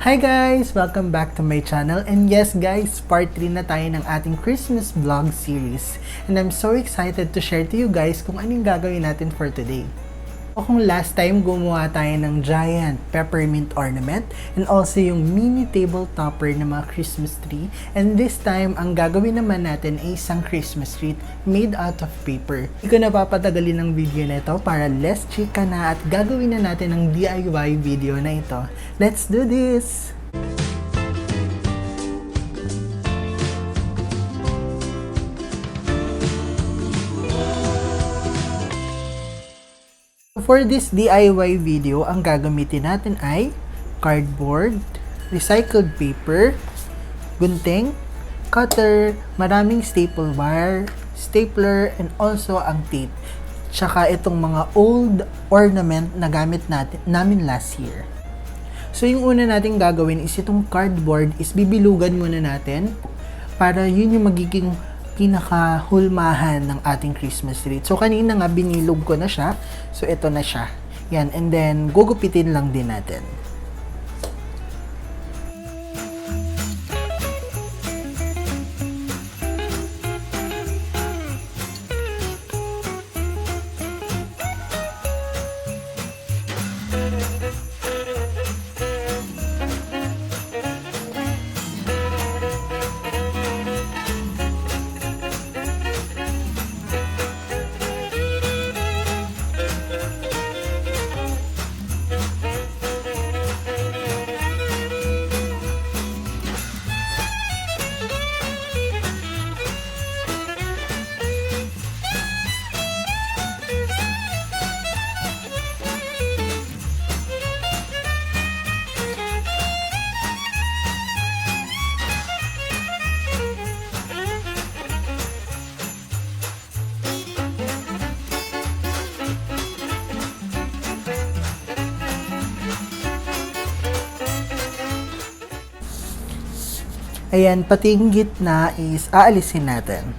Hi guys! Welcome back to my channel, and yes guys, part 3 na tayo ng ating Christmas vlog series, and I'm so excited to share to you guys kung anong gagawin natin for today. Kung last time gumawa tayo ng giant peppermint ornament and also yung mini table topper ng mga Christmas tree, and this time ang gagawin naman natin ay isang Christmas tree made out of paper. Hindi ko na papatagalin ng video na ito para less chika na at gagawin na natin ang DIY video na ito. Let's do this! For this DIY video, ang gagamitin natin ay cardboard, recycled paper, gunting, cutter, maraming staple wire, stapler, and also ang tape. Tsaka itong mga old ornament na gamit namin last year. So yung una natin gagawin is itong cardboard is bibilugan muna natin para yun yung magiging pinakahulmahan ng ating Christmas tree. So, kanina nga binilog ko na siya. So, ito na siya. Yan. And then, gugupitin lang din natin. Ayan, pati yung gitna is aalisin natin.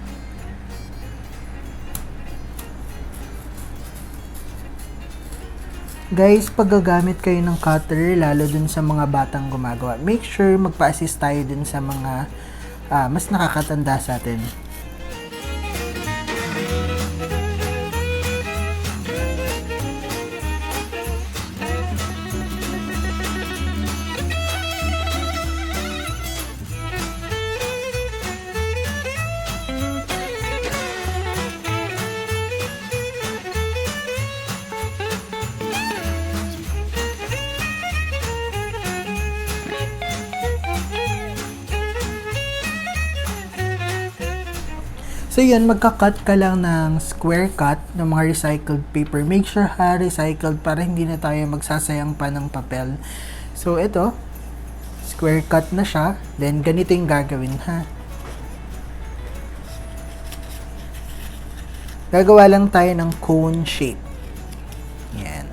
Guys, pag gagamit kayo ng cutter, lalo dun sa mga batang gumagawa, make sure magpa-assist tayo dun sa mga mas nakakatanda sa atin. So yun, magka-cut ka lang ng square cut ng mga recycled paper. Make sure recycled para hindi na tayo magsasayang pa ng papel. So ito, square cut na siya. Then ganito yung gagawin ha. Gagawa lang tayo ng cone shape. Yan.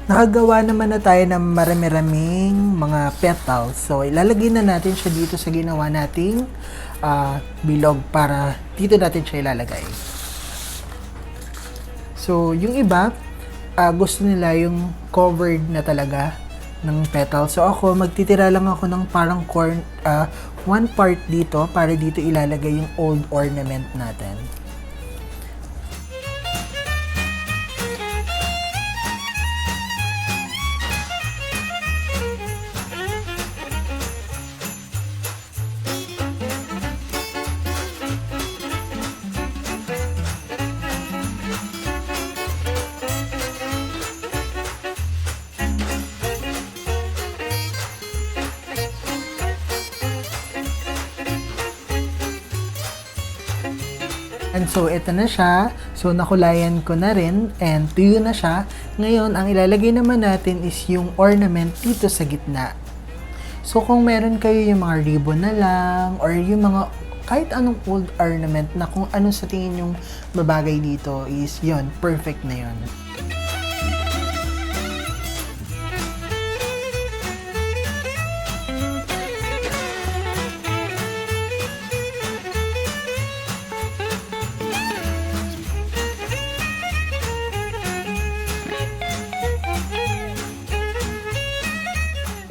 Nakagawa naman na tayo ng marami-raming mga petals. So, ilalagay na natin siya dito sa ginawa nating bilog para dito natin siya ilalagay. So, yung iba, gusto nila yung covered na talaga ng petals. So, ako, magtitira lang ako ng parang one part dito para dito ilalagay yung old ornament natin. And so, ito na siya. So, nakulayan ko na rin and tuyo na siya. Ngayon, ang ilalagay naman natin is yung ornament dito sa gitna. So, kung meron kayo yung mga ribbon na lang or yung mga kahit anong old ornament na kung ano sa tingin yung babagay dito is yon, perfect na yon.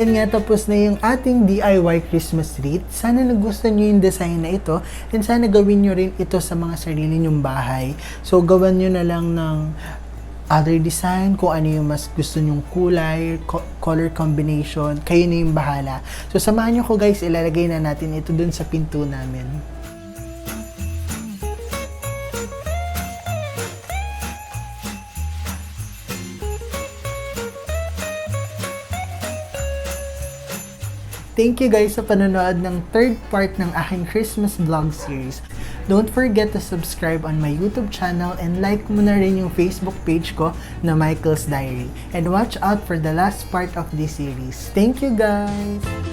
Yan nga, tapos na yung ating DIY Christmas wreath. Sana nagustuhan nyo yung design na ito and sana gawin nyo rin ito sa mga sarili nyong bahay. So, gawan nyo na lang ng other design, kung ano yung mas gusto nyong kulay, color combination, kayo na yung bahala. So, samahan nyo ko guys, ilalagay na natin ito dun sa pinto namin. Thank you guys sa panonood ng third part ng aking Christmas vlog series. Don't forget to subscribe on my YouTube channel and like mo na rin yung Facebook page ko na Michael's Diary. And watch out for the last part of this series. Thank you guys!